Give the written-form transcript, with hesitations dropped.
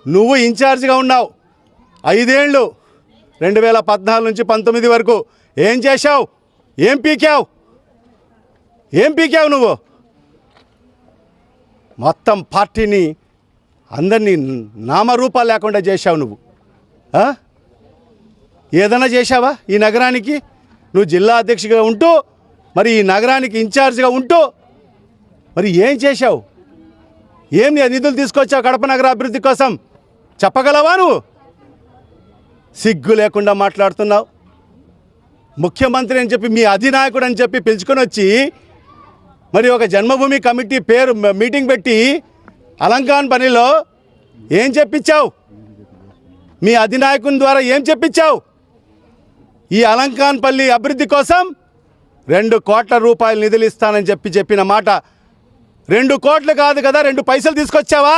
నువ్వు ఇన్ఛార్జిగా ఉన్నావు 5 ఏళ్ళు 2014 నుంచి 19 వరకు ఏం చేశావు? ఏం పీకావు నువ్వు? మొత్తం పార్టీని అందరినీ నామరూపాలు లేకుండా చేశావు నువ్వు. ఏదైనా చేశావా ఈ నగరానికి? నువ్వు జిల్లా అధ్యక్షుడిగా ఉంటూ మరి ఈ నగరానికి ఇన్ఛార్జిగా ఉంటూ మరి ఏం చేశావు? ఏం నిధులు తీసుకొచ్చావు కడప నగర అభివృద్ధి కోసం? చెప్పగలవా నువ్వు? సిగ్గు లేకుండా మాట్లాడుతున్నావు. ముఖ్యమంత్రి అని చెప్పి మీ అధినాయకుడు అని చెప్పి పిలుచుకొని వచ్చి మరి ఒక జన్మభూమి కమిటీ పేరు మీటింగ్ పెట్టి అలంకాన్ పనిలో ఏం చెప్పించావు? మీ అధినాయకుని ద్వారా ఏం చెప్పించావు? ఈ అలంకాన్ పల్లి అభివృద్ధి కోసం 2 కోట్ల రూపాయలు నిధులు ఇస్తానని చెప్పిన మాట 2 కోట్లు కాదు కదా, 2 పైసలు తీసుకొచ్చావా?